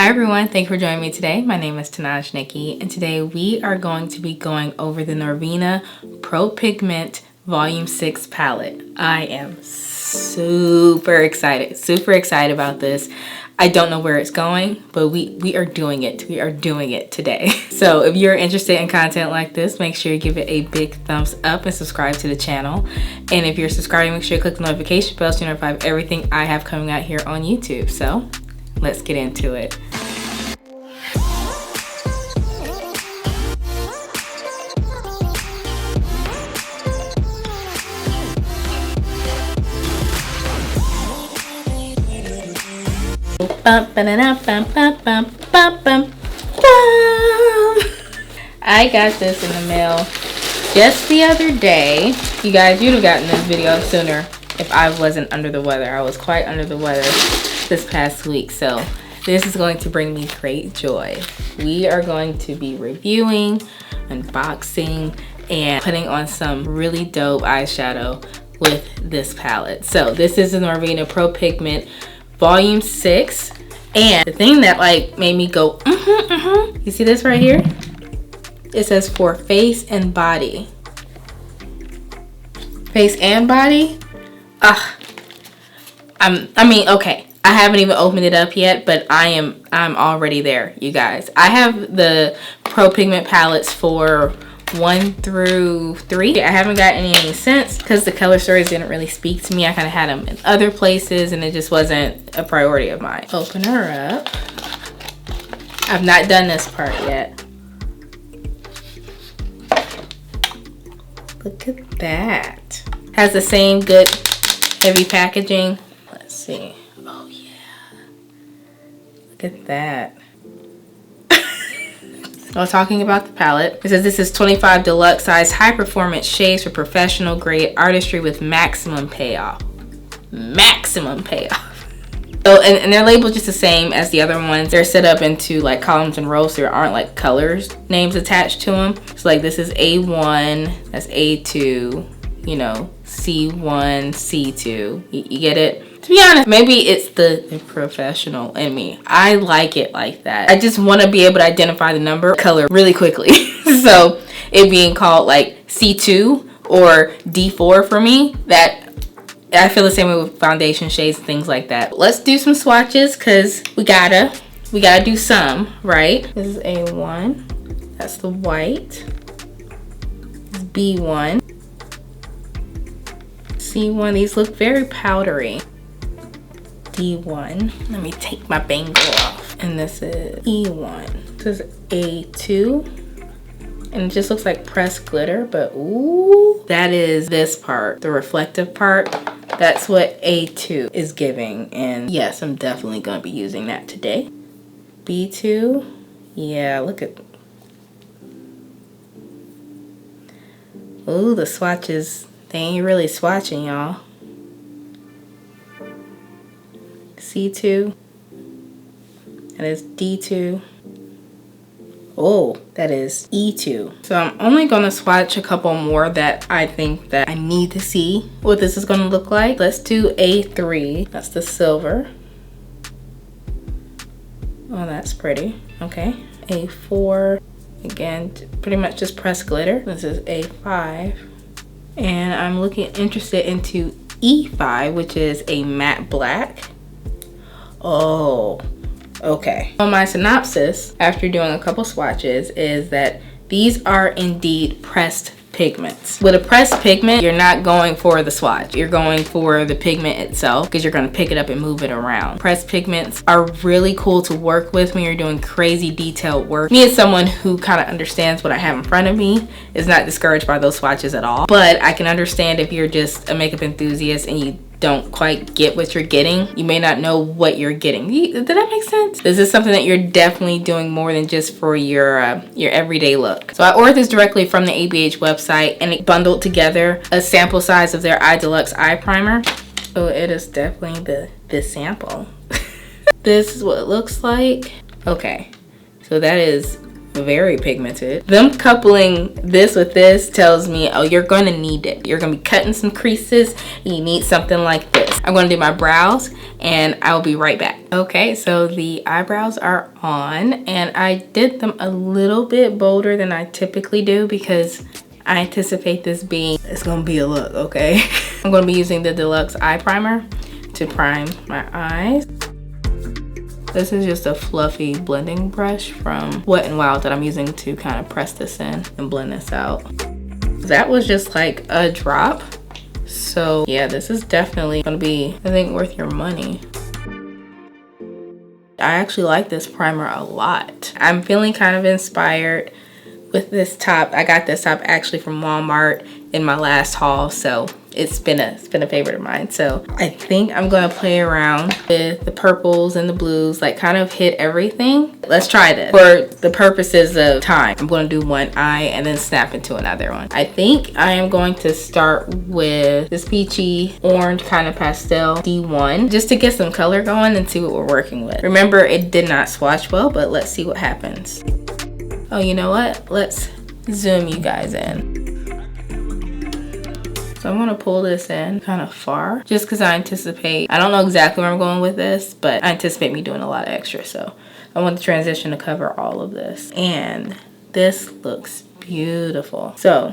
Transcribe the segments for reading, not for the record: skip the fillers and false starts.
Hi everyone, thank you for joining me today. My name is Tenaj Nikki, and today we are going to be going over the Norvina Pro Pigment Volume 6 palette. I am super excited about this. I don't know where it's going, but we are doing it. We are doing it today. So if you're interested in content like this, make sure you give it a big thumbs up and subscribe to the channel. And if you're subscribing, make sure you click the notification bell to notify of everything I have coming out here on YouTube. So let's get into it. I got this in the mail just the other day. You guys, you'd have gotten this video sooner if I wasn't under the weather. I was quite under the weather this past week, so this is going to bring me great joy. We are going to be reviewing, unboxing, and putting on some really dope eyeshadow with this palette. So this is the Norvina Pro Pigment Volume 6, and the thing that like made me go you see this right here? It says for face and body. Face and body? I mean, okay, I haven't even opened it up yet, but I'm already there, you guys. I have the Pro Pigment palettes for 1 through 3. I haven't gotten any since because the color stories didn't really speak to me. I kind of had them in other places and it just wasn't a priority of mine. Open her up. I've not done this part yet. Look at that. Has the same good heavy packaging. Let's see. Oh yeah. Look at that. While talking about the palette, it says this is 25 deluxe size high performance shades for professional grade artistry with maximum payoff. Maximum payoff. So, and they're labeled just the same as the other ones. They're set up into like columns and rows, so there aren't like colors names attached to them. So like this is A1, that's A2, you know, C1, C2. You get it? To be honest, maybe it's the professional in me. I like it like that. I just want to be able to identify the number color really quickly. So it being called like C2 or D4 for me, that I feel the same way with foundation shades and things like that. Let's do some swatches because we gotta do some, right? This is A1. That's the white. This is B1. C1. These look very powdery. D1. Let me take my bangle off. And this is E1. This is A2. And it just looks like pressed glitter, but ooh, that is this part, the reflective part. That's what A2 is giving. And yes, I'm definitely gonna be using that today. B2, yeah, look at, ooh, the swatches, they ain't really swatching, y'all. C2, that is D2. Oh, that is E2. So I'm only gonna swatch a couple more that I think that I need to see what this is gonna look like. Let's do A3, that's the silver. Oh, that's pretty, okay. A4, again, pretty much just pressed glitter. This is A5. And I'm interested into E5, which is a matte black. Oh, okay. So my synopsis after doing a couple swatches is that these are indeed pressed pigments. With a pressed pigment, you're not going for the swatch. You're going for the pigment itself because you're going to pick it up and move it around. Pressed pigments are really cool to work with when you're doing crazy detailed work. Me as someone who kind of understands what I have in front of me is not discouraged by those swatches at all. But I can understand if you're just a makeup enthusiast and you don't quite get what you're getting. You may not know what you're getting. Did that make sense? This is something that you're definitely doing more than just for your everyday look. So I ordered this directly from the ABH website and it bundled together a sample size of their Eye Deluxe Eye Primer. So it is definitely the sample. This is what it looks like. Okay, so that is very pigmented. Them coupling this with this tells me, oh, you're gonna need it. You're gonna be cutting some creases and you need something like this. I'm gonna do my brows and I'll be right back. Okay, so the eyebrows are on and I did them a little bit bolder than I typically do because I anticipate this being, it's gonna be a look, okay? I'm gonna be using the Deluxe Eye Primer to prime my eyes. This is just a fluffy blending brush from Wet n Wild that I'm using to kind of press this in and blend this out. That was just like a drop. So yeah, this is definitely gonna be, I think, worth your money. I actually like this primer a lot. I'm feeling kind of inspired with this top. I got this top actually from Walmart in my last haul, so it's been a favorite of mine. So I think I'm gonna play around with the purples and the blues, like kind of hit everything. Let's try this. For the purposes of time, I'm gonna do one eye and then snap into another one. I think I am going to start with this peachy orange kind of pastel D1 just to get some color going and see what we're working with. Remember, it did not swatch well, but let's see what happens. Oh, you know what? Let's zoom you guys in. So I'm gonna pull this in kind of far just because I anticipate, I don't know exactly where I'm going with this, but I anticipate me doing a lot of extra. So I want the transition to cover all of this. And this looks beautiful. So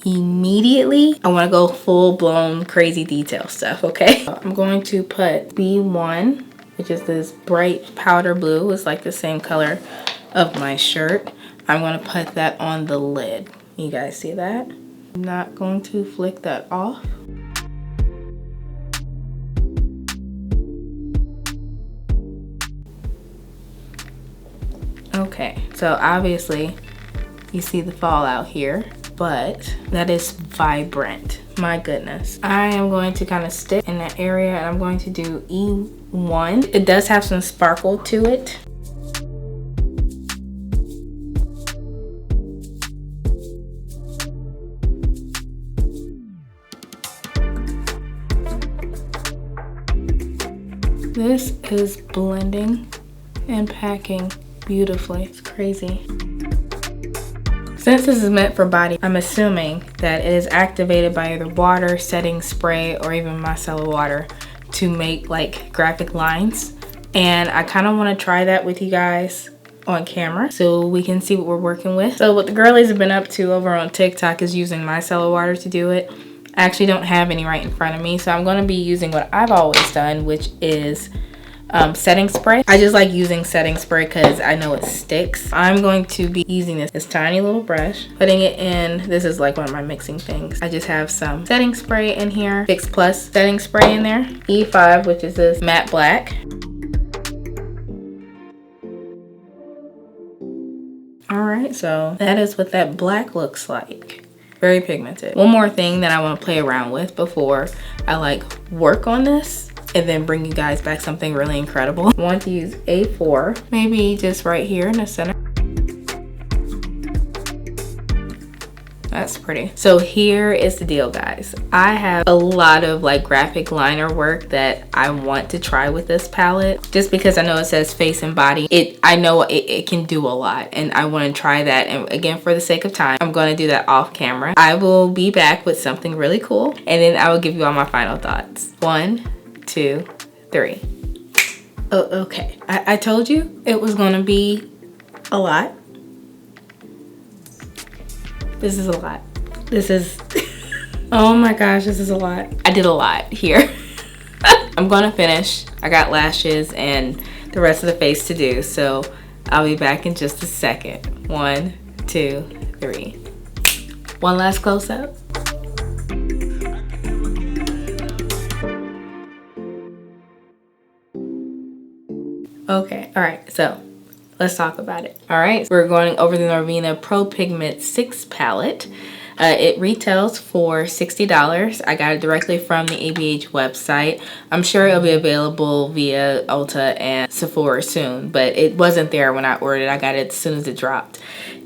immediately, I wanna go full blown crazy detail stuff, okay? I'm going to put B1, which is this bright powder blue. It's like the same color of my shirt. I'm gonna put that on the lid. You guys see that? I'm not going to flick that off. Okay, so obviously you see the fallout here, but that is vibrant. My goodness. I am going to kind of stick in that area and I'm going to do E1. It does have some sparkle to it. This is blending and packing beautifully. It's crazy. Since this is meant for body, I'm assuming that it is activated by either water, setting spray, or even micellar water to make like graphic lines. And I kind of want to try that with you guys on camera so we can see what we're working with. So what the girlies have been up to over on TikTok is using micellar water to do it. I actually don't have any right in front of me, so I'm going to be using what I've always done, which is setting spray. I just like using setting spray because I know it sticks. I'm going to be using this tiny little brush, putting it in. This is like one of my mixing things. I just have some setting spray in here, Fix Plus setting spray in there, E5, which is this matte black. All right, so that is what that black looks like. Very pigmented. One more thing that I want to play around with before I like work on this and then bring you guys back something really incredible. I want to use A4, maybe just right here in the center. That's pretty. So here is the deal, guys. I have a lot of like graphic liner work that I want to try with this palette just because I know it says face and body. I know it can do a lot and I want to try that. And again, for the sake of time, I'm going to do that off camera. I will be back with something really cool and then I will give you all my final thoughts. 1, 2, 3. Oh, okay. I told you it was going to be a lot. This is a lot. This is, oh my gosh, this is a lot. I did a lot here. I'm gonna finish. I got lashes and the rest of the face to do, so I'll be back in just a second. 1, 2, 3. One last close up. Okay, all right, so let's talk about it. All right, we're going over the Norvina Pro Pigment 6 palette. It retails for $60. I got it directly from the ABH website. I'm sure it'll be available via Ulta and Sephora soon, but it wasn't there when I ordered it. I got it as soon as it dropped.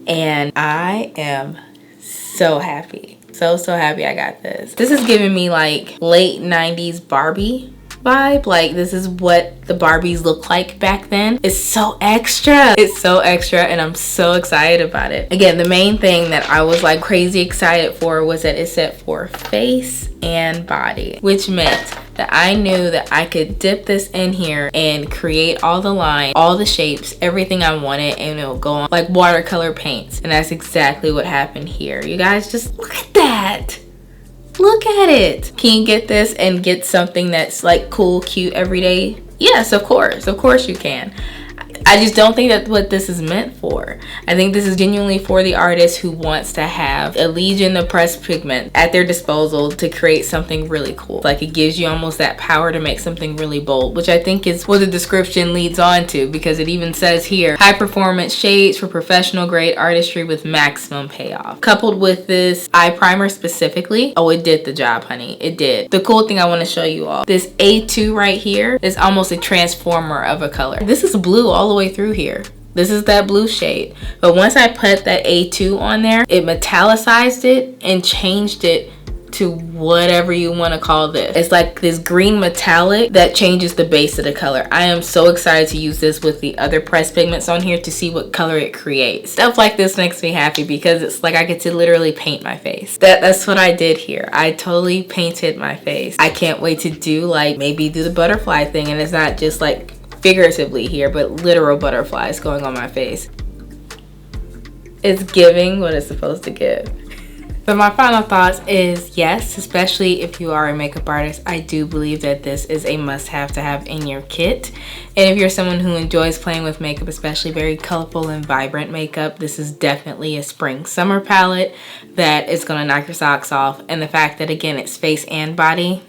And I am so happy. So happy I got this. This is giving me like late 90s Barbie vibe. Like, this is what the Barbies look like back then. It's so extra. It's so extra, and I'm so excited about it. Again, the main thing that I was like crazy excited for was that it said for face and body, which meant that I knew that I could dip this in here and create all the lines, all the shapes, everything I wanted, and it'll go on like watercolor paints. And that's exactly what happened here. You guys, just look at that. Look at it. Can you get this and get something that's like cool, cute, everyday? Yes, of course you can. I just don't think that's what this is meant for. I think this is genuinely for the artist who wants to have a legion of pressed pigment at their disposal to create something really cool. Like, it gives you almost that power to make something really bold, which I think is what the description leads on to, because it even says here, high performance shades for professional grade artistry with maximum payoff. Coupled with this eye primer specifically, oh, it did the job, honey. It did. The cool thing I want to show you all, this A2 right here is almost a transformer of a color. This is blue all the way through here. This is that blue shade, but once I put that A2 on there, it metallicized it and changed it to whatever you want to call this. It's like this green metallic that changes the base of the color. I am so excited to use this with the other pressed pigments on here to see what color it creates. Stuff like this makes me happy because it's like I get to literally paint my face. That's what I did here. I totally painted my face. I can't wait to do, like, maybe do the butterfly thing, and it's not just like figuratively here, but literal butterflies going on my face. It's giving what it's supposed to give. So my final thoughts is yes, especially if you are a makeup artist, I do believe that this is a must-have to have in your kit. And if you're someone who enjoys playing with makeup, especially very colorful and vibrant makeup, this is definitely a spring-summer palette that is gonna knock your socks off. And the fact that, again, it's face and body,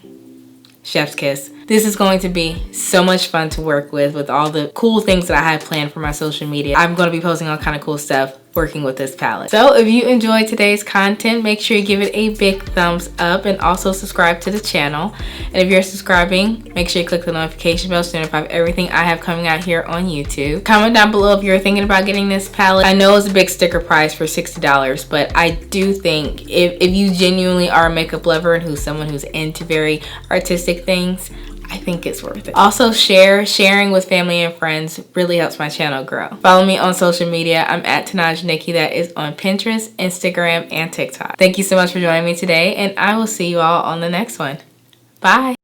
chef's kiss. This is going to be so much fun to work with all the cool things that I have planned for my social media. I'm going to be posting all kind of cool stuff working with this palette. So if you enjoyed today's content, make sure you give it a big thumbs up and also subscribe to the channel. And if you're subscribing, make sure you click the notification bell to notify everything I have coming out here on YouTube. Comment down below if you're thinking about getting this palette. I know it's a big sticker price for $60, but I do think if you genuinely are a makeup lover and who's someone who's into very artistic things, I think it's worth it. Also, sharing with family and friends really helps my channel grow. Follow me on social media. I'm at Tenaj Nikki. That is on Pinterest, Instagram, and TikTok. Thank you so much for joining me today, and I will see you all on the next one. Bye.